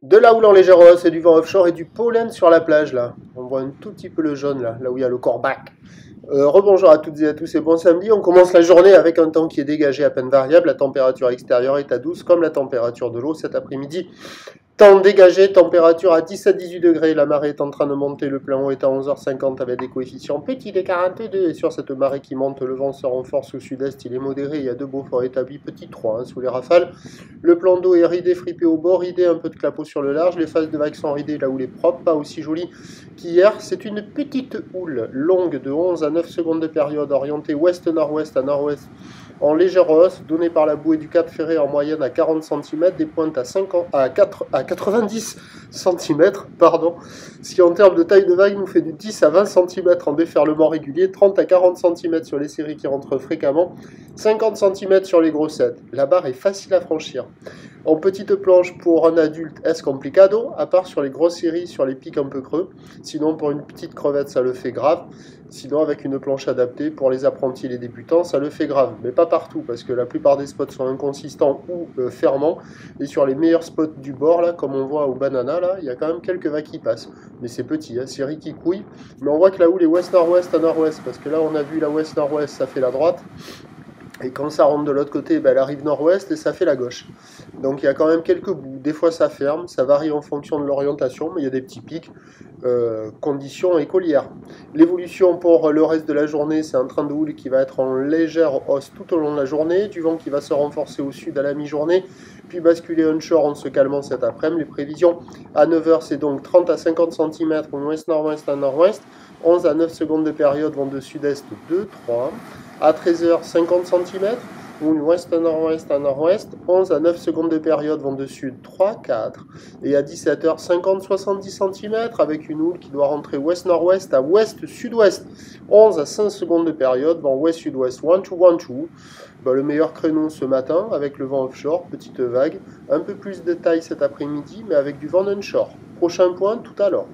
De la houle en légère hausse et du vent offshore et du pollen sur la plage là. On voit un tout petit peu le jaune là où il y a le corbac. Rebonjour à toutes et à tous et bon samedi. On commence la journée avec un temps qui est dégagé à peine variable. La température extérieure est à 12 comme la température de l'eau cet après-midi. Temps dégagé, température à 10 à 18 degrés, la marée est en train de monter, le plein haut est à 11h50 avec des coefficients petits des 42, et sur cette marée qui monte, le vent se renforce au sud-est, il est modéré, il y a deux beaux forts établis, petit 3 sous les rafales. Le plan d'eau est ridé, fripé au bord, ridé, un peu de clapot sur le large, les phases de vagues sont ridées, la houle est propre, pas aussi jolie qu'hier. C'est une petite houle longue de 11 à 9 secondes de période, orientée ouest-nord-ouest à nord-ouest, en légère hausse, donnée par la bouée du Cap Ferré en moyenne à 40 cm, des pointes à 90 cm, ce qui en termes de taille de vague nous fait de 10 à 20 cm en déferlement régulier, 30 à 40 cm sur les séries qui rentrent fréquemment, 50 cm sur les grossettes. La barre est facile à franchir. En petite planche pour un adulte, est-ce complicado, à part sur les grosses séries, sur les pics un peu creux. Sinon, pour une petite crevette, ça le fait grave. Sinon, avec une planche adaptée, pour les apprentis et les débutants, ça le fait grave. Mais pas partout, parce que la plupart des spots sont inconsistants ou fermants. Et sur les meilleurs spots du bord, là, comme on voit au banana, là, il y a quand même quelques vagues qui passent. Mais c'est petit, hein, série qui couille. Mais on voit que la houle est ouest-nord-ouest à nord-ouest, parce que là, on a vu la ouest-nord-ouest, ça fait la droite. Et quand ça rentre de l'autre côté, ben, elle arrive nord-ouest et ça fait la gauche. Donc il y a quand même quelques bouts. Des fois ça ferme, ça varie en fonction de l'orientation, mais il y a des petits pics, conditions écolières. L'évolution pour le reste de la journée, c'est un train de houle qui va être en légère hausse tout au long de la journée, du vent qui va se renforcer au sud à la mi-journée, puis basculer onshore en se calmant cet après-midi. Les prévisions à 9h, c'est donc 30 à 50 cm ou ouest-nord-ouest à nord-ouest, 11 à 9 secondes de période, vent de sud-est 2, 3. À 13h, 50 cm, ou ouest à nord-ouest à nord-ouest, 11 à 9 secondes de période, vent de sud 3, 4. Et à 17h, 50-70 cm, avec une houle qui doit rentrer ouest-nord-ouest à ouest-sud-ouest, 11 à 5 secondes de période, vent ouest-sud-ouest 1, 2, 1, 2. Le meilleur créneau ce matin, avec le vent offshore, petite vague, un peu plus de taille cet après-midi, mais avec du vent onshore. Prochain point tout à l'heure.